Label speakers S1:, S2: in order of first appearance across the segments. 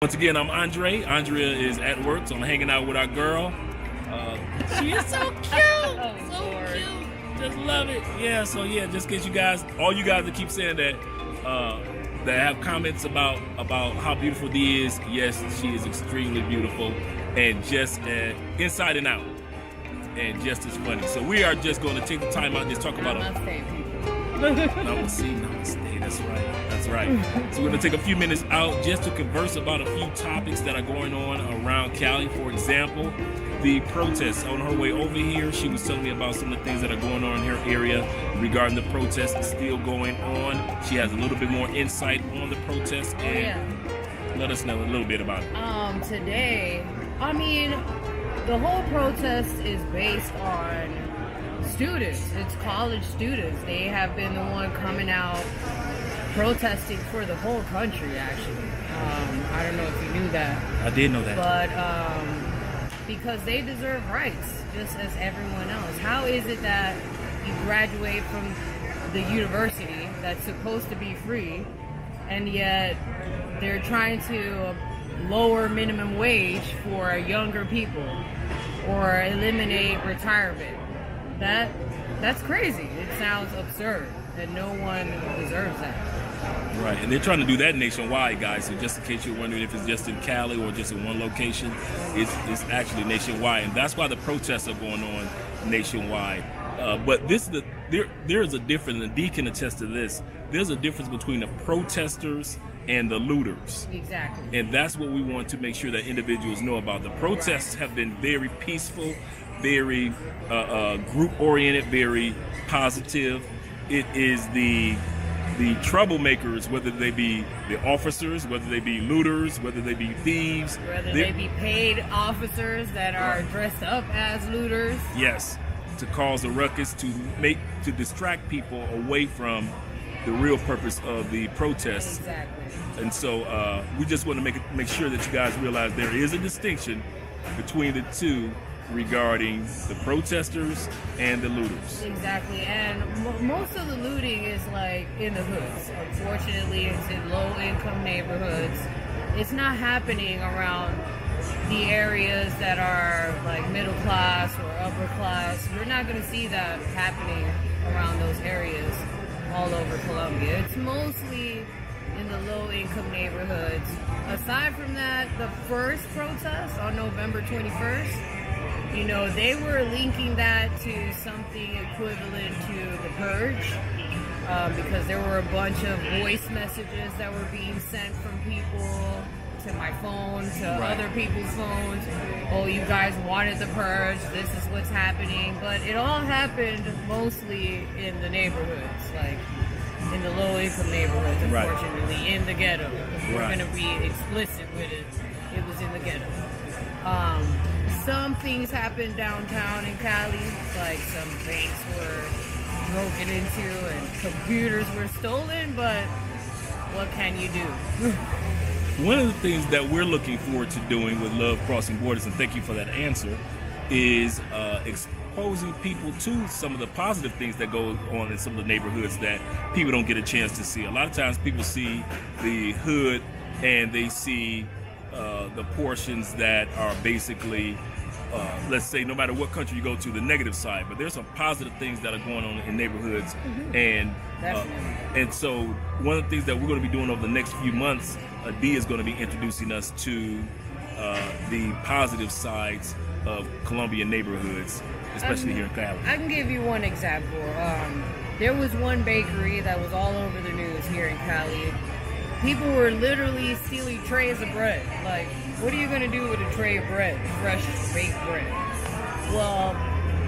S1: Once again, I'm Andre. Andrea is at work, so I'm hanging out with our girl. She is so cute, cute. Just love it. Yeah. So yeah, just in case you guys, all you guys that keep saying that, that have comments about how beautiful Dee is. Yes, she is extremely beautiful, and just inside and out, and just as funny. So we are just going to take the time out and just talk about Namaste. That's right. That's right. So we're going to take a few minutes out just to converse about a few topics that are going on around Cali. For example, the protests. On her way over here, she was telling me about some of the things that are going on in her area regarding the protests still going on. She has a little bit more insight on the protests, and let us know a little bit about it.
S2: Today, I mean, the whole protest is based on students. It's college students. They have been the one coming out protesting for the whole country, actually. I don't know if you knew that.
S1: I did know that.
S2: But because they deserve rights, just as everyone else. How is it that you graduate from the university that's supposed to be free, and yet they're trying to lower minimum wage for younger people or eliminate retirement? That's crazy. It sounds absurd, and no one deserves that.
S1: Right, and they're trying to do that nationwide, guys. So just in case you're wondering if it's just in Cali or just in one location, it's actually nationwide, and that's why the protests are going on nationwide. But there is a difference, and Dee can attest to this. There's a difference between the protesters and the looters.
S2: Exactly.
S1: And that's what we want to make sure that individuals know about. The protests have been very peaceful, very group-oriented, very positive. It is the troublemakers, whether they be the officers, whether they be looters, whether they be thieves,
S2: whether they be paid officers that are dressed up as looters.
S1: Yes, to cause a ruckus, to distract people away from the real purpose of the protests.
S2: Exactly.
S1: And so we just want to make sure that you guys realize there is a distinction between the two regarding the protesters and the looters.
S2: Exactly, and most of the looting is like in the hoods. Unfortunately, it's in low-income neighborhoods. It's not happening around the areas that are like middle class or upper class. You're not going to see that happening around those areas all over Colombia. It's mostly in the low-income neighborhoods. Aside from that, the first protest on November 21st, you know, they were linking that to something equivalent to the purge, because there were a bunch of voice messages that were being sent from people to my phone, to other people's phones. Oh, you guys wanted the purge, this is what's happening. But it all happened mostly in the neighborhoods, like in the low-income neighborhoods, unfortunately, in the ghetto. If we're going to be explicit with it, it was in the ghetto. Some things happened downtown in Cali, like some banks were broken into and computers were stolen, but what can you do?
S1: One of the things that we're looking forward to doing with Love Crossing Borders, and thank you for that answer, is exposing people to some of the positive things that go on in some of the neighborhoods that people don't get a chance to see. A lot of times people see the hood and they see the portions that are basically, let's say, no matter what country you go to, the negative side. But there's some positive things that are going on in neighborhoods, and so one of the things that we're going to be doing over the next few months, Dee is going to be introducing us to the positive sides of Colombian neighborhoods, especially here in Cali.
S2: I can give you one example. There was one bakery that was all over the news here in Cali. People were literally stealing trays of bread. Like, what are you going to do with a tray of bread, fresh baked bread? Well,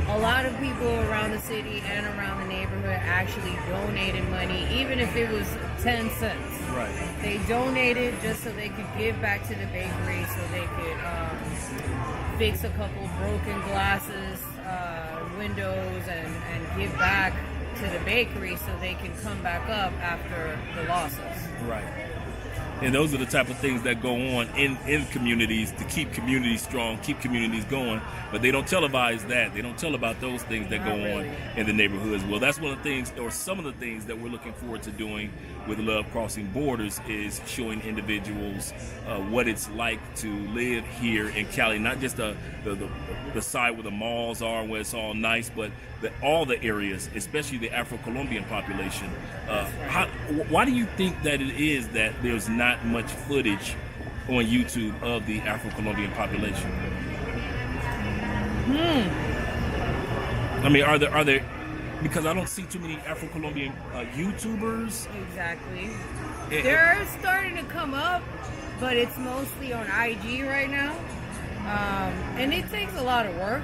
S2: a lot of people around the city and around the neighborhood actually donated money, even if it was 10 cents.
S1: Right.
S2: They donated just so they could give back to the bakery, so they could fix a couple broken glasses, windows, and give back to the bakery so they can come back up after the losses.
S1: Right. And those are the type of things that go on in communities to keep communities strong, keep communities going. But they don't televise that. They don't tell about those things that go on in the neighborhoods. Well, that's one of the things, or some of the things that we're looking forward to doing with Love Crossing Borders is showing individuals what it's like to live here in Cali, not just the side where the malls are, where it's all nice, but all the areas, especially the Afro-Colombian population. Why do you think that it is that there's not much footage on YouTube of the Afro-Colombian population? I mean, are there because I don't see too many Afro-Colombian YouTubers.
S2: Exactly. They're starting to come up, but it's mostly on IG right now. And it takes a lot of work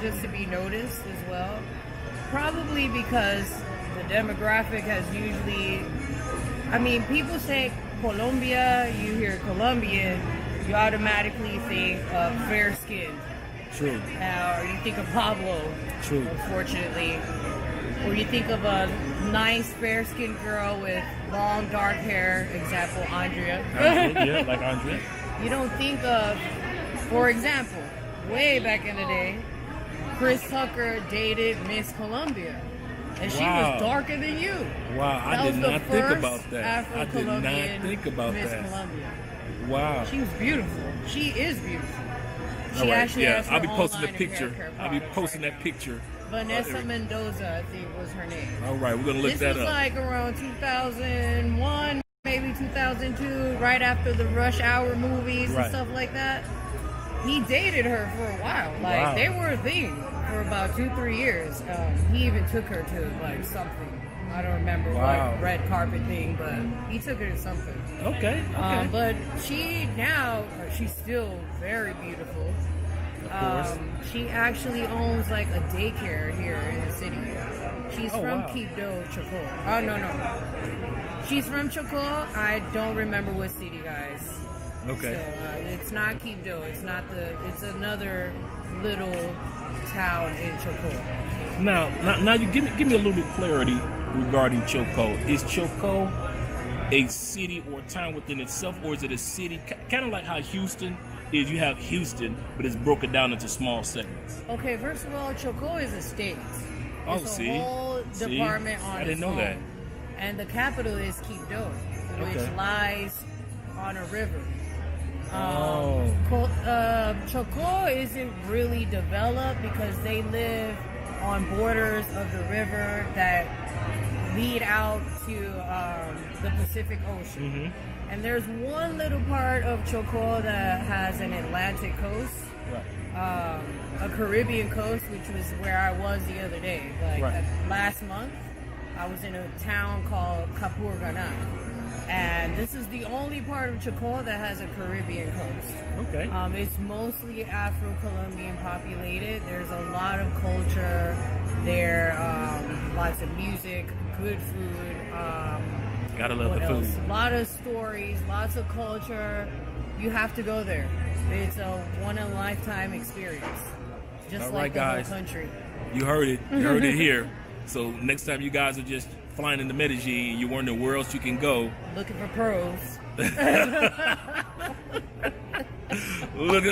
S2: just to be noticed as well. Probably because the demographic has usually, I mean, people say Colombia, you hear Colombian, you automatically think of fair-skinned.
S1: True.
S2: Or you think of Pablo.
S1: True.
S2: Unfortunately. Or you think of a nice fair-skinned girl with long dark hair, example, Andrea.
S1: Yeah, like Andrea.
S2: You don't think of, for example, way back in the day, Chris Tucker dated Miss Colombia. And she was darker than you.
S1: Wow, I did not think about that. I did not think about
S2: Miss
S1: that.
S2: Colombia.
S1: Wow.
S2: She was beautiful. She is beautiful. She
S1: All right,
S2: actually has her
S1: I'll be posting the
S2: own line of
S1: picture.
S2: hair care
S1: I'll be
S2: products
S1: posting
S2: right
S1: that picture.
S2: Vanessa Mendoza, I think, was her name.
S1: All right, we're gonna look that up.
S2: This was like around 2001, maybe 2002, right after the Rush Hour movies and stuff like that. He dated her for a while. Like they were a thing for about 2-3 years. He even took her to like something. I don't remember what red carpet thing, but he took her to something.
S1: Okay.
S2: But she's still very beautiful.
S1: Of course.
S2: She actually owns like a daycare here in the city. She's from Quibdó, Chocó. Oh, no. She's from Chocó. I don't remember what city, guys.
S1: Okay.
S2: So, it's not Quibdó. It's another little town in Chocó.
S1: Now you give me a little bit of clarity regarding Chocó. Is Chocó a city or town within itself, or is it a city kind of like how Houston is? You have Houston, but it's broken down into small segments.
S2: Okay, first of all, Chocó is a state. It's a whole department on its own.
S1: I didn't know that.
S2: And the capital is Quibdó, which lies on a river. Chocó isn't really developed because they live on borders of the river that lead out to the Pacific Ocean. Mm-hmm. And there's one little part of Chocó that has an Atlantic coast, a Caribbean coast, which was where I was the other day. Last month, I was in a town called Capurganá. And this is the only part of Chocó that has a Caribbean coast.
S1: Okay.
S2: It's mostly Afro-Colombian populated. There's a lot of culture there, lots of music, good food.
S1: Gotta love the food.
S2: A lot of stories, lots of culture. You have to go there. It's a one-in-a-lifetime experience. Just like the whole country.
S1: You heard it. You heard it here. So next time you guys are just flying into Medellin, you wondering where else you can go.
S2: Looking for pros.
S1: Look,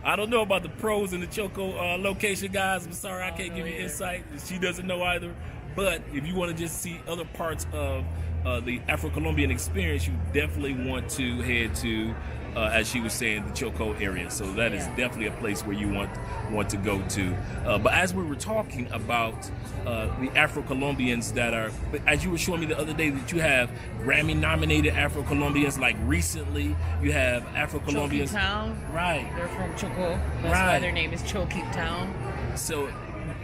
S1: I don't know about the pros in the Chocó location, guys. I'm sorry, I can't give you insight. She doesn't know either. But if you want to just see other parts of the Afro-Colombian experience, you definitely want to head to, as she was saying, the Chocó area. So that is definitely a place where you want to go to. But as we were talking about the Afro-Colombians that are, as you were showing me the other day, that you have Grammy-nominated Afro-Colombians. Like recently, you have Afro-Colombians.
S2: Choquip Town.
S1: Right.
S2: They're from Chocó. That's why their name is Choquip Town.
S1: So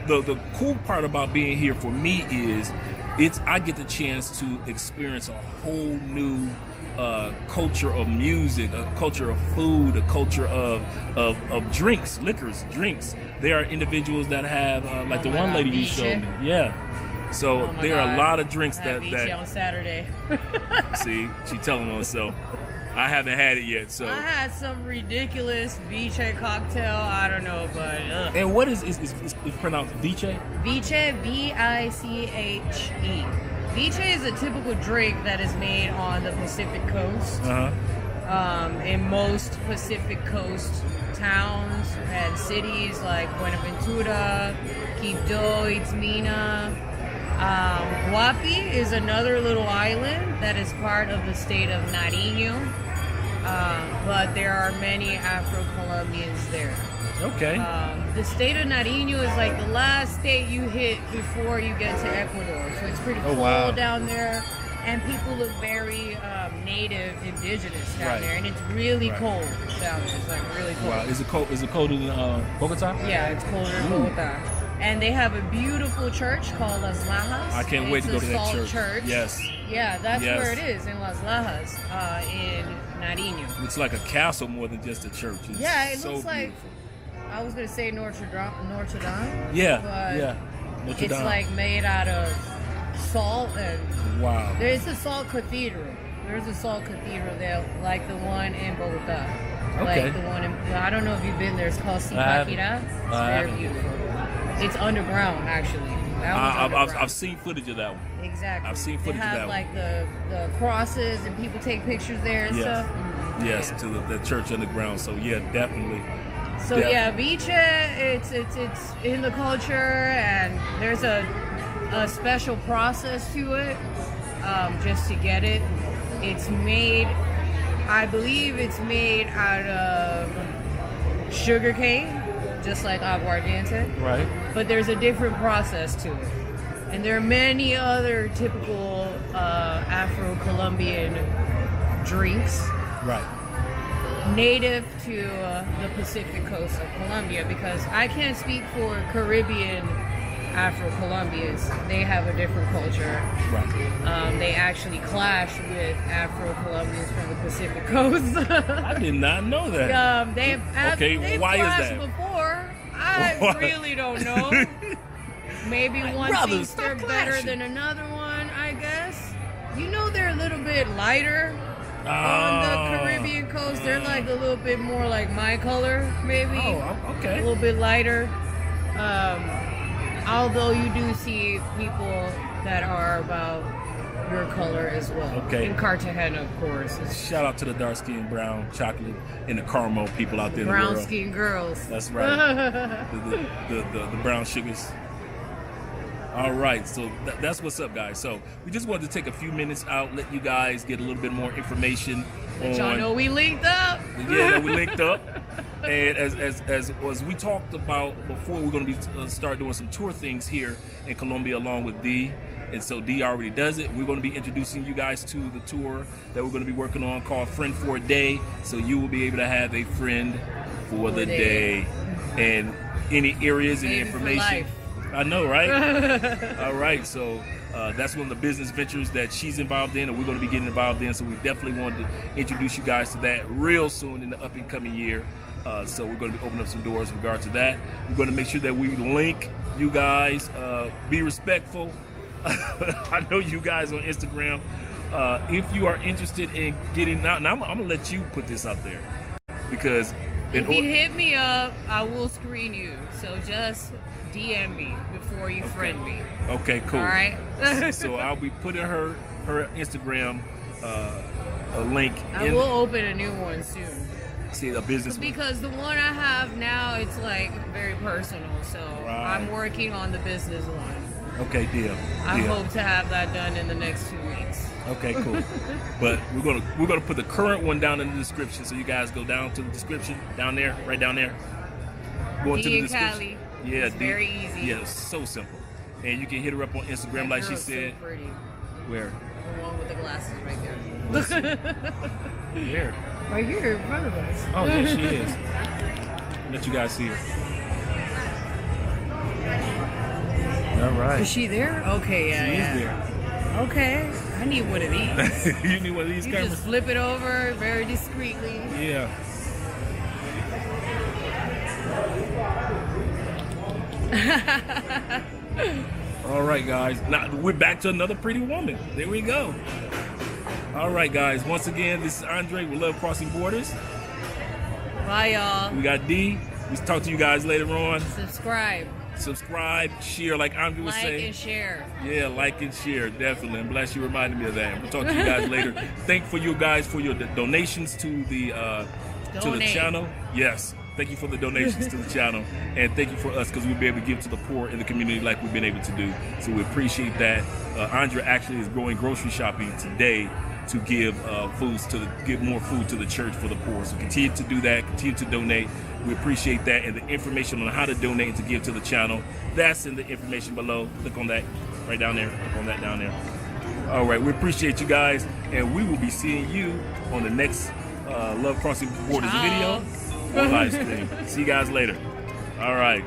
S1: the cool part about being here for me is I get the chance to experience a whole new culture of music, a culture of food, a culture of drinks, liquors, drinks. There are individuals that have, like the one lady you showed me. Yeah. So there are a lot of drinks that
S2: on Saturday.
S1: See, she telling on herself. I haven't had it yet, so.
S2: I had some ridiculous Viche cocktail. I don't know, but.
S1: And what is pronounced Viche?
S2: Viche, Viche. ceviche is a typical drink that is made on the Pacific Coast. In most Pacific Coast towns and cities like Buenaventura, Quibdó, Itzmina. Huapi is another little island that is part of the state of Nariño, but there are many Afro-Colombians there.
S1: Okay.
S2: The state of Nariño is like the last state you hit before you get to Ecuador, so it's pretty cold down there, and people look very native, indigenous down there, and it's really cold down there. It's like really cold.
S1: Wow, is it cold? Is it colder than Bogota?
S2: Yeah, it's colder than Bogota. And they have a beautiful church called Las Lajas.
S1: I can't wait to go to that church. Yes.
S2: Yeah, that's where it is, in Las Lajas, in Nariño.
S1: Looks like a castle more than just a church. It's
S2: it
S1: so
S2: looks like,
S1: beautiful.
S2: I was going to say Notre Dame.
S1: Yeah,
S2: but
S1: Notre
S2: it's
S1: Dame.
S2: like made out of salt and...
S1: Wow.
S2: There's a salt cathedral. There's a salt cathedral there, like the one in Bogota.
S1: Okay.
S2: Like the one in... I don't know if you've been there. It's called Zipaquirá. It's very beautiful. It's underground, actually.
S1: I've seen footage of that one.
S2: Exactly.
S1: I've seen footage of that
S2: like the crosses and people take pictures there and stuff.
S1: Yes, to the church underground. So yeah, definitely.
S2: So yeah, viche, it's in the culture, and there's a special process to it, just to get it. It's made, I believe it's made out of sugar cane, just like aguardiente.
S1: Right.
S2: But there's a different process to it. And there are many other typical Afro-Colombian drinks.
S1: Right.
S2: Native to the Pacific coast of Colombia, because I can't speak for Caribbean Afro-Colombians. They have a different culture.
S1: Right.
S2: They actually clash with Afro-Colombians from the Pacific coast.
S1: I did not know that.
S2: They've
S1: why is
S2: clashed
S1: that?
S2: before. I really don't know. Maybe one thinks they're better than another one, I guess. You know, they're a little bit lighter on the Caribbean coast. They're like a little bit more like my color, maybe.
S1: Oh, okay.
S2: A little bit lighter. Although you do see people that are about your color as well.
S1: Okay.
S2: In Cartagena, of course.
S1: Shout out to the dark skin, brown, chocolate, and the caramel people out there in the world.
S2: Brown skin girls.
S1: That's right. the brown sugars. All right, so that's what's up, guys. So we just wanted to take a few minutes out, let you guys get a little bit more information.
S2: Y'all know we linked up.
S1: Yeah, we linked up. And as we talked about before, we're going to be start doing some tour things here in Colombia along with D. And so D already does it. We're going to be introducing you guys to the tour that we're going to be working on called Friend for a Day. So you will be able to have a friend for the day. And any areas, any information. I know, right? All right, so that's one of the business ventures that she's involved in, and we're going to be getting involved in. So we definitely wanted to introduce you guys to that real soon in the up and coming year. So we're going to be opening up some doors in regard to that. We're going to make sure that we link you guys. Be respectful. I know you guys on Instagram. If you are interested in getting now I'm going to let you put this out there, because
S2: if you hit me up, I will screen you. So just DM me before you friend me.
S1: Okay, cool.
S2: All right.
S1: So I'll be putting her Instagram a link.
S2: I will open a new one soon.
S1: See, a business one.
S2: Because the one I have now, it's like very personal. So I'm working on the business one.
S1: Okay, deal.
S2: I hope to have that done in the next 2 weeks.
S1: Okay, cool. But we're gonna put the current one down in the description, so you guys go down to the description down there, right down there. Go into the description.
S2: Cali.
S1: Yeah,
S2: it's very easy.
S1: Yeah, it's so simple. And you can hit her up on Instagram, like she said.
S2: So pretty.
S1: Where?
S2: The one with the glasses right there.
S1: Where?
S2: Right here in front of us.
S1: Oh, yeah, she is. Let you guys see her. All right.
S2: Is she there? Okay, yeah,
S1: she
S2: is
S1: there.
S2: Okay, I need one of these.
S1: You need one of these
S2: you
S1: cameras?
S2: Just flip it over very discreetly.
S1: Yeah. All right, guys. Now we're back to another pretty woman. There we go. All right, guys. Once again, this is Andre. We love crossing borders.
S2: Bye, y'all.
S1: We got D. We'll talk to you guys later on.
S2: Subscribe.
S1: subscribe, share, like Andrew was saying.
S2: Like and share.
S1: Yeah, like and share, definitely. I'm glad you reminded me of that. We'll talk to you guys later. Thank you guys for your donations to the channel. Yes. Thank you for the donations to the channel, and thank you for us, because we'll be able to give to the poor in the community like we've been able to do. So we appreciate that. Andrea actually is going grocery shopping today to give give more food to the church for the poor. So continue to do that. Continue to donate. We appreciate that, and the information on how to donate and to give to the channel, that's in the information below. Click on that right down there. Click on that down there. All right, we appreciate you guys, and we will be seeing you on the next Love Crossing Borders video. On live stream. See you guys later. All right.